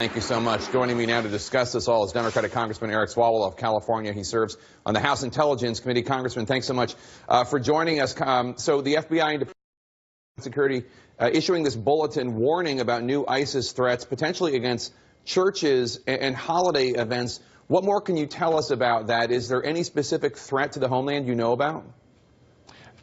Thank you so much. Joining me now to discuss this all is Democratic Congressman Eric Swalwell of California. He serves on the House Intelligence Committee. Congressman, thanks so much for joining us. So the FBI and Security issuing this bulletin warning about new ISIS threats, potentially against churches and holiday events. What more can you tell us about that? Is there any specific threat to the homeland you know about?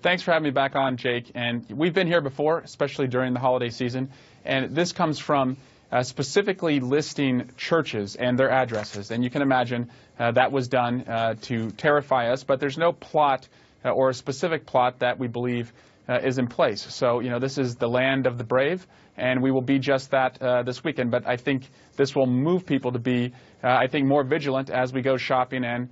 Thanks for having me back on, Jake. And we've been here before, especially during the holiday season. And this comes from specifically listing churches and their addresses. And you can imagine that was done to terrify us. But there's no plot or a specific plot that we believe is in place. So, you know, this is the land of the brave, and we will be just that this weekend. But I think this will move people to be, I think, more vigilant as we go shopping and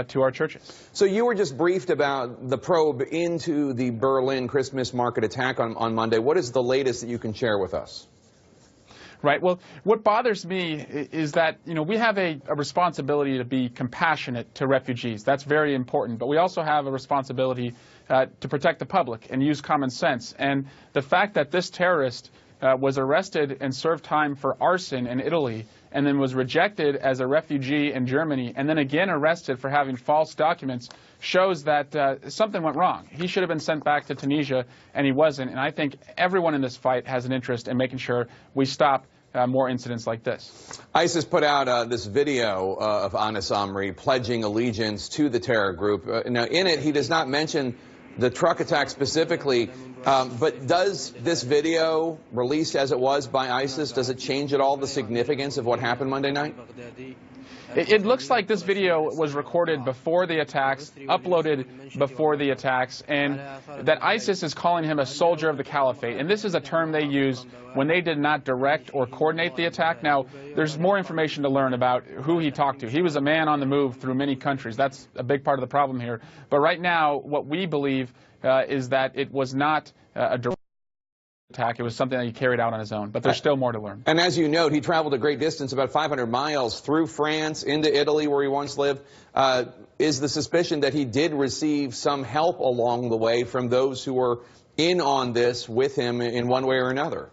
to our churches. So you were just briefed about the probe into the Berlin Christmas market attack on Monday. What is the latest that you can share with us? Right. Well, what bothers me is that, you know, we have a responsibility to be compassionate to refugees. That's very important. But we also have a responsibility to protect the public and use common sense. And the fact that this terrorist was arrested and served time for arson in Italy and then was rejected as a refugee in Germany and then again arrested for having false documents shows that something went wrong. He should have been sent back to Tunisia, and he wasn't. And I think everyone in this fight has an interest in making sure we stop more incidents like this. ISIS put out this video of Anas Amri pledging allegiance to the terror group. Now, in it, he does not mention the truck attack specifically, but does this video, released as it was by ISIS, does it change at all the significance of what happened Monday night? It looks like this video was recorded before the attacks, uploaded before the attacks, and that ISIS is calling him a soldier of the caliphate. And this is a term they use when they did not direct or coordinate the attack. Now, there's more information to learn about who he talked to. He was a man on the move through many countries. That's a big part of the problem here. But right now, what we believe is that it was not a direct attack. It was something that he carried out on his own, but there's still more to learn. And as you note, he traveled a great distance, about 500 miles through France into Italy, where he once lived. Is the suspicion that he did receive some help along the way from those who were in on this with him in one way or another?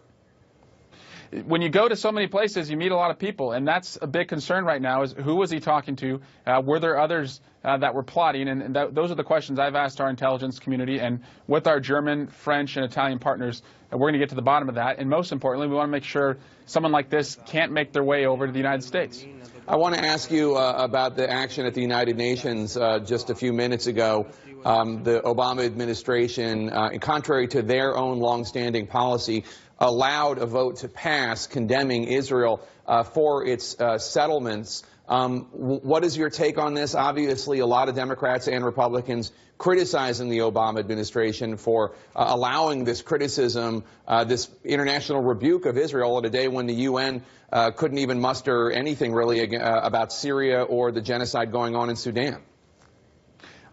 When you go to so many places, you meet a lot of people, and that's a big concern right now, is who was he talking to? Were there others that were plotting? And those are the questions I've asked our intelligence community, and with our German, French, and Italian partners, we're going to get to the bottom of that. And most importantly, we want to make sure someone like this can't make their way over to the United States. I want to ask you about the action at the United Nations just a few minutes ago. The Obama administration, contrary to their own longstanding policy, allowed a vote to pass condemning Israel for its settlements. What is your take on this? Obviously, a lot of Democrats and Republicans criticizing the Obama administration for allowing this criticism, this international rebuke of Israel at a day when the UN couldn't even muster anything really about Syria or the genocide going on in Sudan.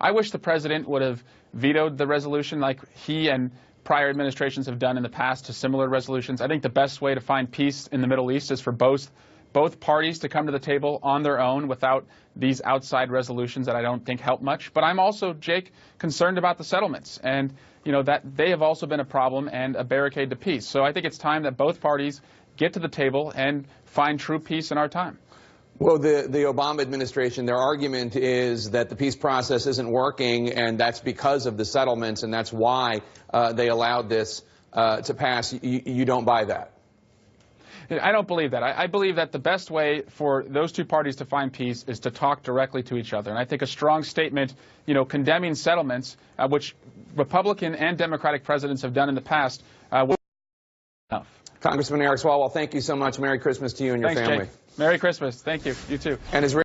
I wish the president would have vetoed the resolution like he and prior administrations have done in the past to similar resolutions. I think the best way to find peace in the Middle East is for both parties to come to the table on their own without these outside resolutions that I don't think help much. But I'm also, Jake, concerned about the settlements, and you know that they have also been a problem and a barricade to peace. So I think it's time that both parties get to the table and find true peace in our time. Well, the Obama administration, their argument is that the peace process isn't working, and that's because of the settlements, and that's why they allowed this to pass. You don't buy that? I don't believe that. I believe that the best way for those two parties to find peace is to talk directly to each other. And I think a strong statement, you know, condemning settlements, which Republican and Democratic presidents have done in the past, will be enough. Congressman Eric Swalwell, thank you so much. Merry Christmas to you and your family. Jake. Merry Christmas. Thank you. You too. And